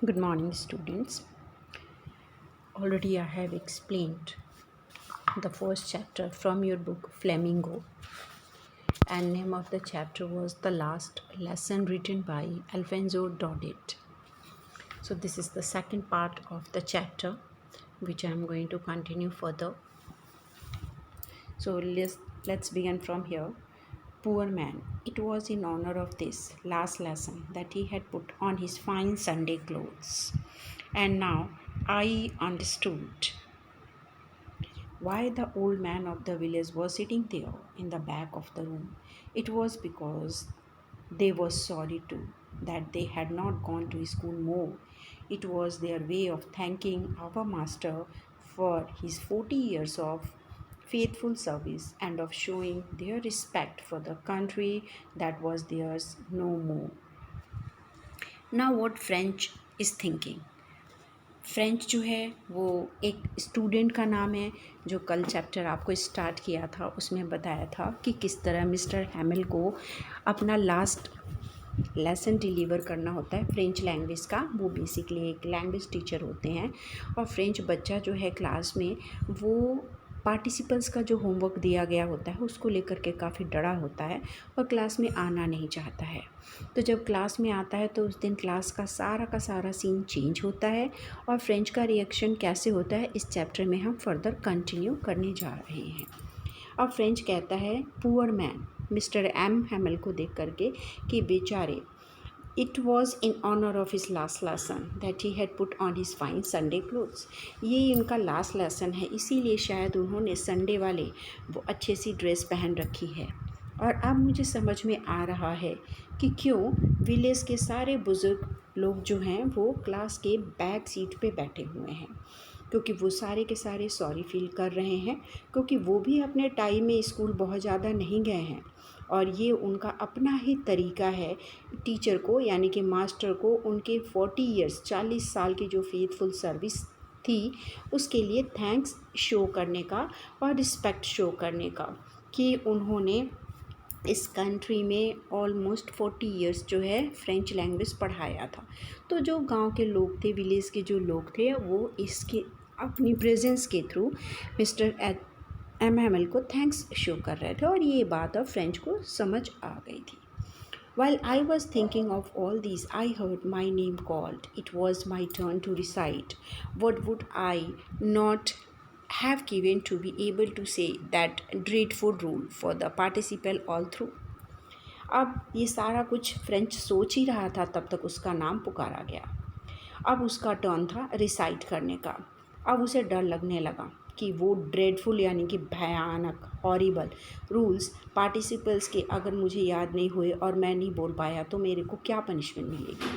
Good morning, students. Already I have explained the first chapter from your book Flamingo, and name of the chapter was The Last Lesson, written by Alfonso Daudet. So this is the second part of the chapter which I am going to continue further. So let's begin from here. Poor man, it was in honor of this last lesson that he had put on his fine Sunday clothes. And now I understood why the old man of the village was sitting there in the back of the room. It was because they were sorry too that they had not gone to school more. It was their way of thanking our master for his 40 years of faithful service and of showing their respect for the country that was theirs no more. Now, what French is thinking? French जो है वो एक student का नाम है जो कल chapter आपको स्टार्ट किया था उसमें बताया था कि किस तरह मिस्टर हैमिल को अपना लास्ट लेसन डिलीवर करना होता है फ्रेंच लैंग्वेज का। वो बेसिकली एक लैंग्वेज टीचर होते हैं और फ्रेंच बच्चा जो है क्लास में वो पार्टिसिपल्स का जो होमवर्क दिया गया होता है उसको लेकर के काफ़ी डरा होता है और क्लास में आना नहीं चाहता है। तो जब क्लास में आता है तो उस दिन क्लास का सारा सीन चेंज होता है और फ्रेंच का रिएक्शन कैसे होता है इस चैप्टर में हम फर्दर कंटिन्यू करने जा रहे हैं। अब फ्रेंच कहता है poor man mister M Hamel को देख करके कि बेचारे it was in honour of his last lesson that he had put on his fine Sunday clothes. ये उनका लास्ट लेसन है, इसीलिए शायद उन्होंने संडे वाले वो अच्छी सी ड्रेस पहन रखी है। और अब मुझे समझ में आ रहा है कि क्यों विलेज के सारे बुज़ुर्ग लोग जो हैं वो क्लास के बैक सीट पे बैठे हुए हैं, क्योंकि वो सारे के सारे सॉरी फील कर रहे हैं क्योंकि वो भी अपने टाइम में स्कूल बहुत ज़्यादा नहीं गए हैं और ये उनका अपना ही तरीका है टीचर को यानी कि मास्टर को उनके 40 इयर्स 40 साल की जो फेथफुल सर्विस थी उसके लिए थैंक्स शो करने का और रिस्पेक्ट शो करने का कि उन्होंने इस कंट्री में ऑलमोस्ट 40 इयर्स जो है फ्रेंच लैंग्वेज पढ़ाया था। तो जो गांव के लोग थे, विलेज के जो लोग थे, वो इसके अपनी प्रेजेंस के थ्रू मिस्टर एम हैमल को थैंक्स शो कर रहे थे और ये बात अब फ्रेंच को समझ आ गई थी। While I was thinking of all these, I heard my name called. It was my turn to recite. What would I not have given to be able to say that dreadful rule for the participle all through? अब ये सारा कुछ French सोच ही रहा था, तब तक उसका नाम पुकारा गया। अब उसका टर्न था रिसाइट करने का। अब उसे डर लगने लगा कि वो ड्रेडफुल यानी कि भयानक हॉरिबल रूल्स पार्टिसिपल्स के अगर मुझे याद नहीं हुए और मैं नहीं बोल पाया तो मेरे को क्या पनिशमेंट मिलेगी।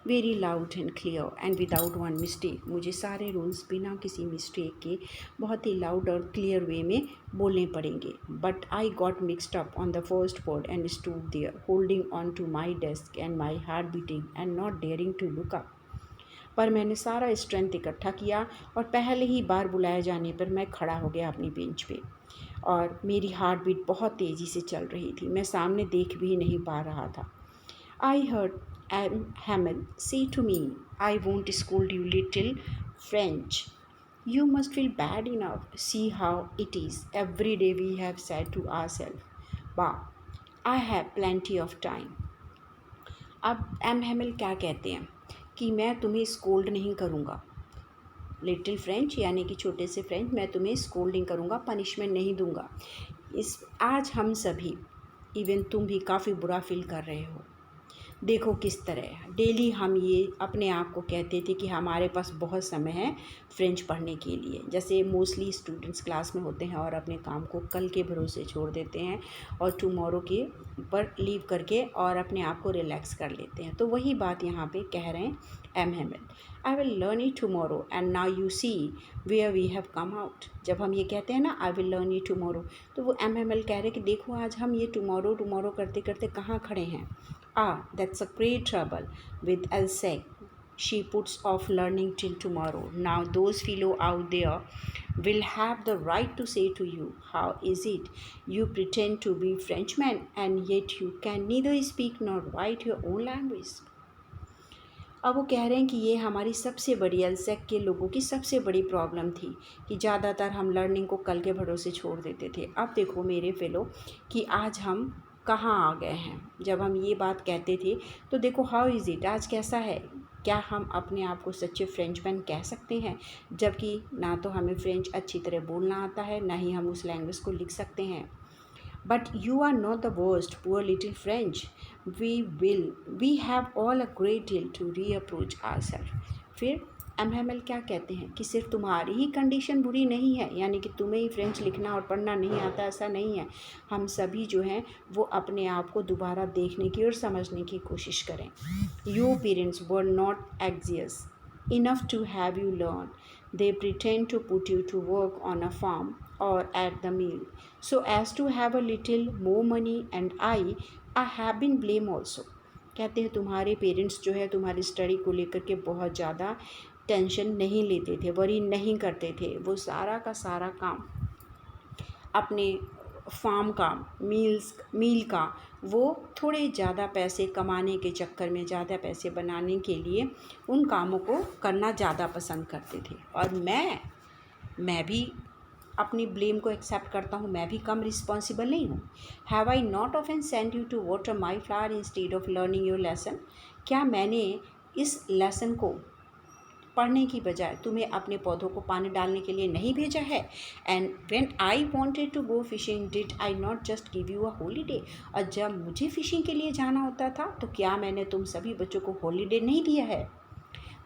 Very loud and clear and without one mistake, मुझे सारे रूल्स बिना किसी मिस्टेक के बहुत ही लाउड और क्लियर वे में बोलने पड़ेंगे। But I got mixed up on the first word and stood there holding on to my desk and my heart beating and not daring to look up. पर मैंने सारा strength इकट्ठा किया और पहले ही बार बुलाए जाने पर मैं खड़ा हो गया अपनी बेंच पे और मेरी हार्ट बीट बहुत तेज़ी से चल रही थी। मैं सामने देख भी नहीं पा रहा था। आई हर्ड एम हैमल से to me, I won't scold you little French, you must feel bad enough. See how it is. Every day we have said to ourselves, wow, I have plenty of time. अब M हैमिल क्या कहते हैं कि मैं तुम्हें scold नहीं करूँगा, little French यानी कि छोटे से फ्रेंच, मैं तुम्हें स्कोल्ड नहीं करूँगा, पनिशमेंट नहीं दूँगा। इस आज हम सभी, इवन तुम भी काफ़ी बुरा फील कर रहे हो। देखो किस तरह डेली हम ये अपने आप को कहते थे कि हमारे पास बहुत समय है फ्रेंच पढ़ने के लिए। जैसे मोस्टली स्टूडेंट्स क्लास में होते हैं और अपने काम को कल के भरोसे छोड़ देते हैं और टुमारो के ऊपर लीव करके और अपने आप को रिलैक्स कर लेते हैं। तो वही बात यहाँ पे कह रहे हैं M Hamel. I will learn it tomorrow and now you see where we have come out. जब हम ये कहते हैं ना I will learn it tomorrow, तो वो एम हैमिल कह रहे हैं कि देखो आज हम ये टुमारो टुमारो करते करते कहाँ खड़े हैं। That's a great trouble with Elsa. She puts off learning till tomorrow. Now, those fellow out there will have the right to say to you, how is it you pretend to be Frenchman and yet you can neither speak nor write your own language? अब वो कह रहे हैं कि ये हमारी सबसे बड़ी एलसेक के लोगों की सबसे बड़ी प्रॉब्लम थी कि ज़्यादातर हम लर्निंग को कल के भरोसे छोड़ देते थे। अब देखो मेरे फेलो कि आज हम कहाँ आ गए हैं। जब हम ये बात कहते थे तो देखो हाउ इज़ इट, आज कैसा है। क्या हम अपने आप को सच्चे फ्रेंचमैन कह सकते हैं, जबकि ना तो हमें फ्रेंच अच्छी तरह बोलना आता है, ना ही हम उस लैंग्वेज को लिख सकते हैं। But you are not the worst, poor little French. We have all a great deal to reapproach ourselves. फिर एमएमएल क्या कहते हैं कि सिर्फ तुम्हारी ही कंडीशन बुरी नहीं है, यानी कि तुम्हें ही फ्रेंच लिखना और पढ़ना नहीं आता, ऐसा नहीं है। हम सभी जो हैं वो अपने आप को दोबारा देखने की और समझने की कोशिश करें। Your parents were not anxious enough to have you learn. They pretend to put you to work on a farm or at the mill so as to have a little more money, and I have been blamed also. कहते हैं तुम्हारे parents जो है तुम्हारी study को लेकर के बहुत ज़्यादा टेंशन नहीं लेते थे, वरी नहीं करते थे। वो सारा का सारा काम अपने फार्म का, मील का, वो थोड़े ज़्यादा पैसे कमाने के चक्कर में, ज़्यादा पैसे बनाने के लिए उन कामों को करना ज़्यादा पसंद करते थे। और मैं भी अपनी ब्लेम को एक्सेप्ट करता हूँ, मैं भी कम रिस्पॉन्सिबल नहीं हूँ। Have I not often send you to water my flower instead of learning your lesson. क्या मैंने इस लेसन को पढ़ने की बजाय तुम्हें अपने पौधों को पानी डालने के लिए नहीं भेजा है। And when I wanted to go fishing did I not just give you a holiday. और जब मुझे फिशिंग के लिए जाना होता था तो क्या मैंने तुम सभी बच्चों को हॉलीडे नहीं दिया है।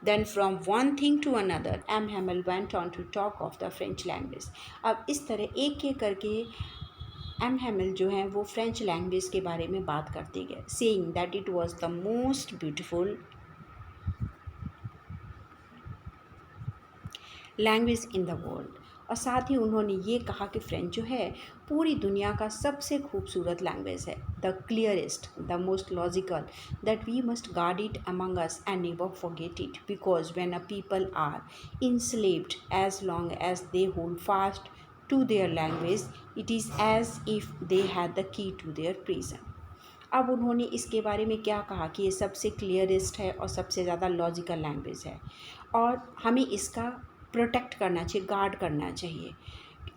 Then from one thing to another, M. Hamel went on to talk of the French language. अब इस तरह एक एक करके एम हैमिल जो हैं वो फ्रेंच लैंग्वेज के बारे में बात करते गए, saying that it was the most beautiful language in the world. और साथ ही उन्होंने ये कहा कि फ्रेंच जो है पूरी दुनिया का सबसे खूबसूरत लैंग्वेज है, the clearest, the most logical, that we must guard it among us and never forget it, because when a people are enslaved as long as they hold fast to their language, it is as if they had the key to their prison. अब उन्होंने इसके बारे में क्या कहा कि ये सबसे क्लियरेस्ट है और सबसे ज़्यादा लॉजिकल लैंग्वेज है और हमें इसका प्रोटेक्ट करना चाहिए, गार्ड करना चाहिए,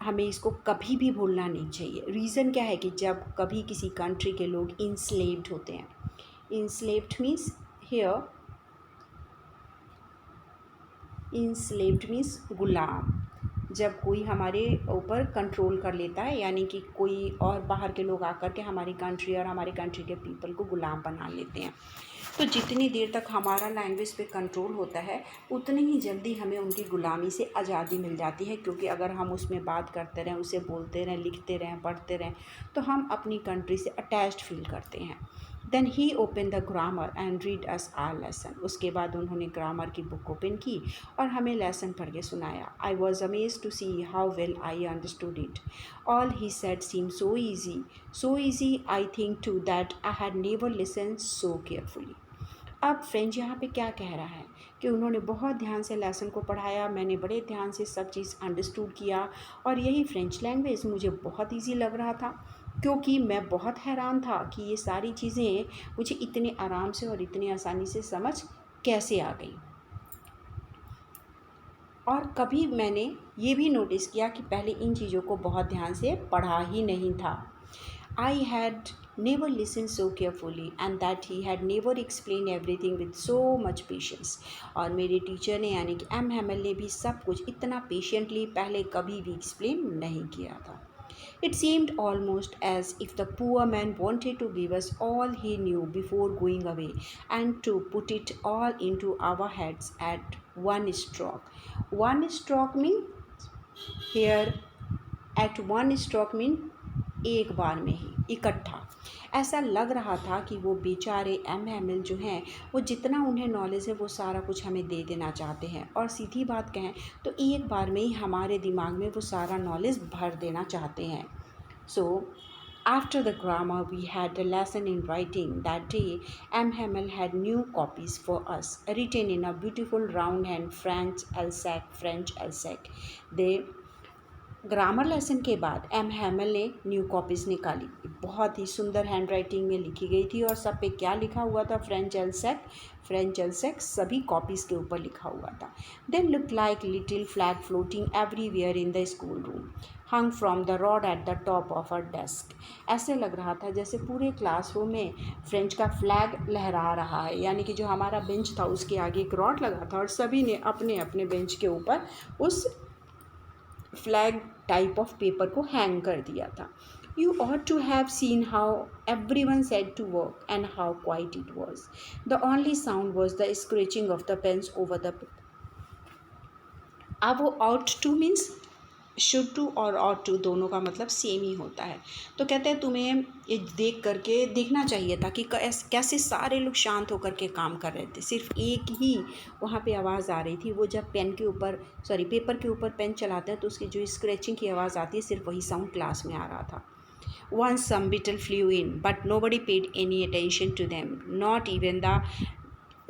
हमें इसको कभी भी भूलना नहीं चाहिए। रीज़न क्या है कि जब कभी किसी कंट्री के लोग इंस्लेव्ड होते हैं, enslaved means here, enslaved means गुलाम। जब कोई हमारे ऊपर कंट्रोल कर लेता है, यानी कि कोई और बाहर के लोग आकर के हमारी कंट्री और हमारे कंट्री के पीपल को गुलाम बना लेते हैं, तो जितनी देर तक हमारा लैंग्वेज पे कंट्रोल होता है उतनी ही जल्दी हमें उनकी ग़ुलामी से आज़ादी मिल जाती है। क्योंकि अगर हम उसमें बात करते रहें, उसे बोलते रहें, लिखते रहें, पढ़ते रहें, तो हम अपनी कंट्री से अटैच्ड फील करते हैं। Then he open the grammar and read us our lesson. उसके बाद उन्होंने ग्रामर की बुक ओपन की और हमें लेसन पढ़ के सुनाया। I was amaze to see how well I understood it. All he said seem so easy I think too that I had never listen so carefully. अब फ्रेंच यहाँ पे क्या कह रहा है कि उन्होंने बहुत ध्यान से लेसन को पढ़ाया, मैंने बड़े ध्यान से सब चीज़ अंडरस्टूड किया और यही फ्रेंच लैंग्वेज मुझे बहुत इजी लग रहा था, क्योंकि मैं बहुत हैरान था कि ये सारी चीज़ें मुझे इतने आराम से और इतनी आसानी से समझ कैसे आ गई। और कभी मैंने ये भी नोटिस किया कि पहले इन चीज़ों को बहुत ध्यान से पढ़ा ही नहीं था। I had never listened so carefully and that he had never explained everything with so much patience। और मेरे टीचर ने यानी कि एम हैमल ने भी सब कुछ इतना पेशेंटली पहले कभी भी एक्सप्लेन नहीं किया था। It seemed almost as if the poor man wanted to give us all he knew before going away and to put it all into our heads at one stroke. One stroke means here, at one stroke means एक बार में ही इकट्ठा। ऐसा लग रहा था कि वो बेचारे एम हैमिल जो हैं वो जितना उन्हें नॉलेज है वो सारा कुछ हमें दे देना चाहते हैं और सीधी बात कहें तो एक बार में ही हमारे दिमाग में वो सारा नॉलेज भर देना चाहते हैं। सो after the grammar we had a lesson in writing. That day M. Hamel had new copies for us written in a beautiful round hand French Alsac. They grammar lesson के बाद एम हैमल ने new copies निकाली। बहुत ही सुंदर hand writing में लिखी गई थी और सब पे क्या लिखा हुआ था? फ्रेंच एल्सेक सभी कॉपीज़ के ऊपर लिखा हुआ था। Then look like little flag floating everywhere in the school room hung from the rod at the top of a desk. ऐसे लग रहा था जैसे पूरे क्लासरूम में फ्रेंच का फ्लैग लहरा रहा है, यानी कि जो हमारा बेंच था उसके आगे एक रॉड लगा था और सभी ने अपने अपने बेंच के ऊपर उस फ्लैग टाइप ऑफ पेपर को हैंग कर दिया था। You ought to have seen how everyone set to work and how quiet it was. The only sound was the scratching of the pens over the paper. अब वो ought to means should to और ought to दोनों का मतलब same ही होता है। तो कहते हैं तुम्हें ये देख करके देखना चाहिए था कि कैसे सारे लोग शांत होकर के काम कर रहे थे। सिर्फ एक ही वहाँ पे आवाज़ आ रही थी, वो जब पेपर के ऊपर पेन चलाते हैं तो उसकी जो स्क्रैचिंग की आवाज़ आती है, सिर्फ वही साउंड क्लास में आ रहा था। Once some beetle flew in, but nobody paid any attention to them, not even the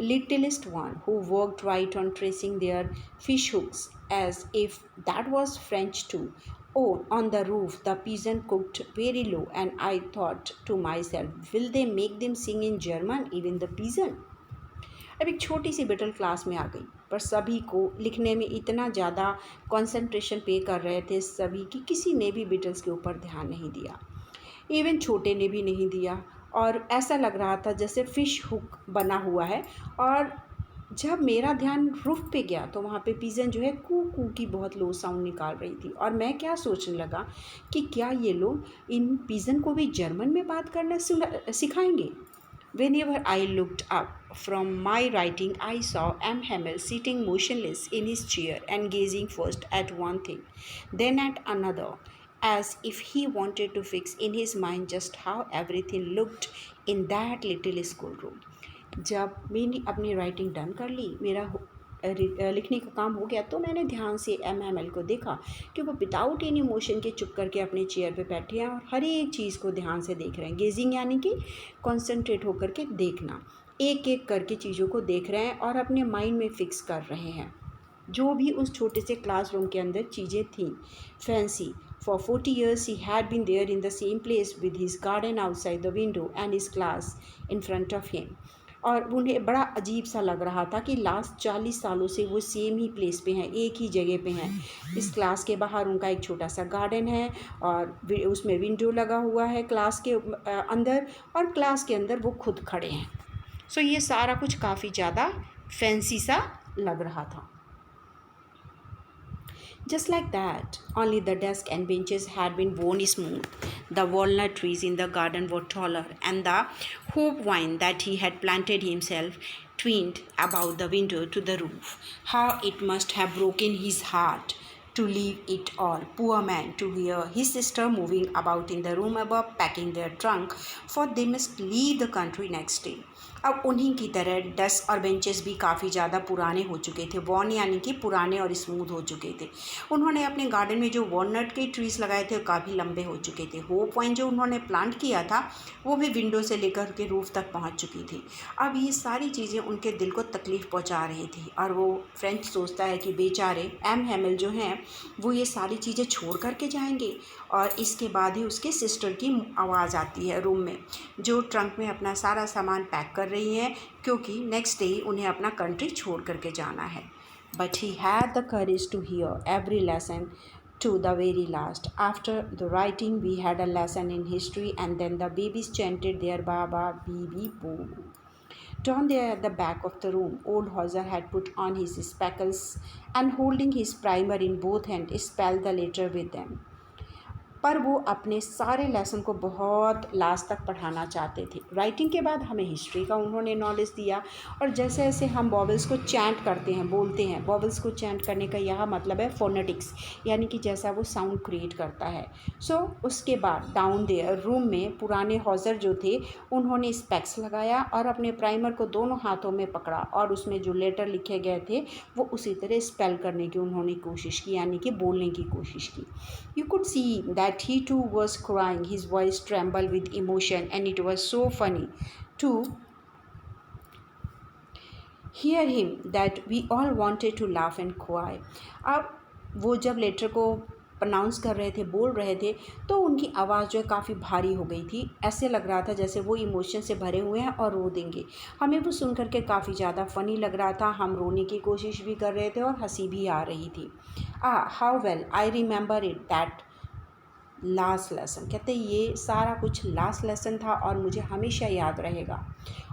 littlest one, who worked right on tracing their fish hooks as if that was French too. Oh, on the roof, the pigeon cooked very low, and I thought to myself, will they make them sing in German, even the pigeon? अब एक छोटी सी beetle class में आ गई, पर सभी को लिखने में इतना ज़्यादा कंसंट्रेशन पे कर रहे थे सभी कि किसी ने भी बिटल्स के ऊपर ध्यान नहीं दिया। इवन छोटे ने भी नहीं दिया और ऐसा लग रहा था जैसे फ़िश हुक बना हुआ है। और जब मेरा ध्यान रूफ़ पे गया तो वहाँ पे पिजन जो है कू कू की बहुत लो साउंड निकाल रही थी और मैं क्या सोचने लगा कि क्या ये लोग इन पिजन को भी जर्मन में बात करना सिखाएंगे। Whenever I looked up from my writing, I saw M. Hamel sitting motionless in his chair and gazing first at one thing, then at another, as if he wanted to fix in his mind just how everything looked in that little schoolroom. जब मैंने अपनी writing done कर ली, मेरा लिखने का काम हो गया, तो मैंने ध्यान से एम को देखा कि वो विदाउट एनी मोशन के चुप करके अपने चेयर पे बैठे हैं और हर एक चीज़ को ध्यान से देख रहे हैं। गेजिंग यानी कि कॉन्सेंट्रेट होकर के देखना, एक एक करके चीज़ों को देख रहे हैं और अपने माइंड में फिक्स कर रहे हैं जो भी उस छोटे से क्लासरूम के अंदर चीज़ें थीं। Fancy For 40 years he had been there in the same place with his garden outside the window and his class in front of him. और उन्हें बड़ा अजीब सा लग रहा था कि लास्ट 40 सालों से वो सेम ही प्लेस पे हैं, एक ही जगह पे हैं। इस क्लास के बाहर उनका एक छोटा सा गार्डन है और उसमें विंडो लगा हुआ है क्लास के अंदर, और क्लास के अंदर वो खुद खड़े हैं। सो ये सारा कुछ काफ़ी ज़्यादा फैंसी सा लग रहा था। Just like that, only the desk and benches had been worn smooth. The walnut trees in the garden were taller, and the hope vine that he had planted himself twined about the window to the roof. How it must have broken his heart to leave it all, poor man, to hear his sister moving about in the room above, packing their trunk, for they must leave the country next day. अब उन्हीं की तरह desk और benches भी काफ़ी ज़्यादा पुराने हो चुके थे। वॉर्न यानी कि पुराने और स्मूथ हो चुके थे। उन्होंने अपने गार्डन में जो वॉलनट के ट्रीज़ लगाए थे काफ़ी लंबे हो चुके थे। होप वाइन जो उन्होंने प्लांट किया था वो भी विंडो से लेकर के रूफ तक पहुंच चुकी थी। अब ये सारी चीज़ें उनके दिल को तकलीफ़ पहुंचा रही थी और वो फ्रेंच सोचता है कि बेचारे एम हैमल जो हैं वो ये सारी चीज़ें छोड़ करके जाएंगे। और इसके बाद ही उसके सिस्टर की आवाज़ आती है रूम में, जो ट्रंक में अपना सारा सामान पैक कर रही हैं क्योंकि नेक्स्ट डे उन्हें अपना कंट्री छोड़ करके जाना है। But he had the courage to hear every lesson to the very last. After the writing, we had a lesson in history, and then the babies chanted their Baba, Bibi, Boo. Down there at the back of the room, old Hauser had put on his spectacles and, holding his primer in both hands, spelled the letter with them. पर वो अपने सारे lesson को बहुत last तक पढ़ाना चाहते थे। राइटिंग के बाद हमें हिस्ट्री का उन्होंने नॉलेज दिया और जैसे जैसे हम वॉवल्स को चैंट करते हैं, बोलते हैं, वॉवल्स को चैंट करने का यह मतलब है फोनेटिक्स, यानी कि जैसा वो साउंड क्रिएट करता है। सो उसके बाद डाउन देयर रूम में पुराने हॉजर जो थे उन्होंने स्पेक्स लगाया और अपने प्राइमर को दोनों हाथों में पकड़ा और उसमें जो लेटर लिखे गए थे वो उसी तरह स्पेल करने की उन्होंने कोशिश की, यानी कि बोलने की कोशिश की। You could see that he too was crying, his voice trembled with emotion, and it was so funny to hear him that we all wanted to laugh and cry. अब वो जब लेटर को प्रोनाउंस कर रहे थे, बोल रहे थे, तो उनकी आवाज़ जो है काफ़ी भारी हो गई थी। ऐसे लग रहा था जैसे वो इमोशन से भरे हुए हैं और रो देंगे। हमें वो सुन कर के काफ़ी ज़्यादा फ़नी लग रहा था। हम रोने की कोशिश भी कर रहे थे और हंसी भी आ रही थी। How well I remember it that last lesson. कहते ये सारा कुछ लास्ट लेसन था और मुझे हमेशा याद रहेगा।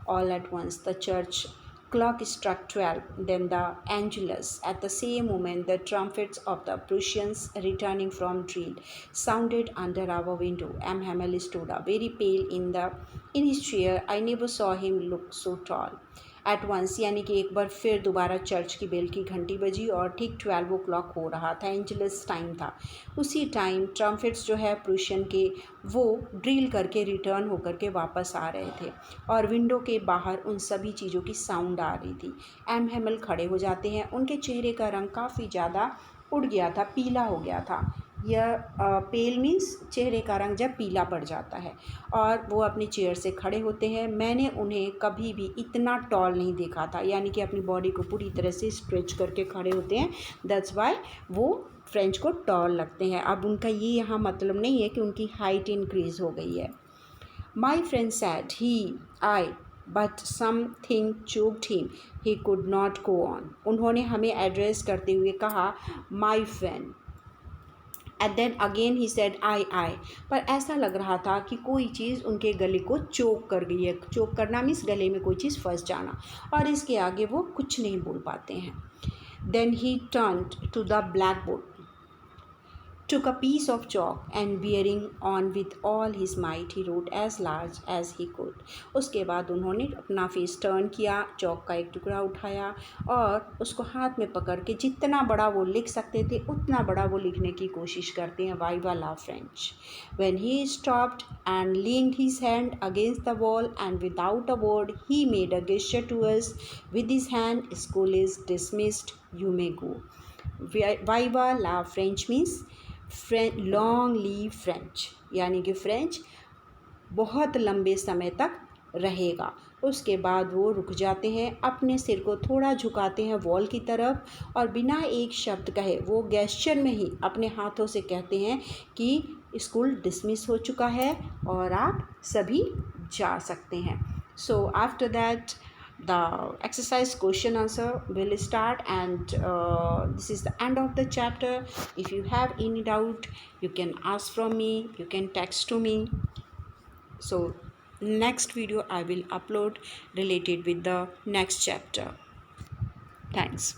All at once the church clock struck 12, then the Angelus. At the same moment, the trumpets of the Prussians returning from drill sounded under our window. M. Hamel stood up, very pale in his chair. I never saw him look so tall. At once यानी कि एक बार फिर दोबारा church की bell की घंटी बजी और ठीक 12 o'clock हो रहा था। एंजलस टाइम था। उसी टाइम ट्रम्पेट्स जो है प्रूशियन के वो ड्रिल करके रिटर्न होकर के वापस आ रहे थे और विंडो के बाहर उन सभी चीज़ों की साउंड आ रही थी। एम हेमल खड़े हो जाते हैं। उनके चेहरे का रंग काफ़ी ज़्यादा उड़ गया था, पीला हो गया था। यह पेल मीन्स चेहरे का रंग जब पीला पड़ जाता है। और वो अपनी चेयर से खड़े होते हैं। मैंने उन्हें कभी भी इतना टॉल नहीं देखा था, यानी कि अपनी बॉडी को पूरी तरह से स्ट्रेच करके खड़े होते हैं। दैट्स वाई वो फ्रेंच को टॉल लगते हैं। अब उनका ये यहाँ मतलब नहीं है कि उनकी हाइट इंक्रीज़ हो गई है। My friend said he I but something choked him, he could not go on. उन्होंने हमें एड्रेस करते हुए कहा my friend, and then again he said I. पर ऐसा लग रहा था कि कोई चीज़ उनके गले को चोक कर गई है। चोक करना मीन्स गले में कोई चीज़ फंस जाना, और इसके आगे वो कुछ नहीं बोल पाते हैं। Then he turned to the black board, took a piece of chalk and bearing on with all his might he wrote as large as he could. उसके बाद उन्होंने अपना फेस टर्न किया, चौक का एक टुकड़ा उठाया और उसको हाथ में पकड़ के जितना बड़ा वो लिख सकते थे उतना बड़ा वो लिखने की कोशिश करते हैं। वाइवा ला French. When he stopped and leaned his hand against the wall and without a word he made a gesture to us with his hand, school is dismissed, you may go. वाइवा ला French means long live French, यानी कि French बहुत लंबे समय तक रहेगा। उसके बाद वो रुक जाते हैं, अपने सिर को थोड़ा झुकाते हैं वॉल की तरफ और बिना एक शब्द कहे वो गेस्चर में ही अपने हाथों से कहते हैं कि स्कूल डिसमिस हो चुका है और आप सभी जा सकते हैं। So after that the exercise question answer will start, and this is the end of the chapter. If you have any doubt, you can ask from me, you can text to me. So next video I will upload related with the next chapter. Thanks.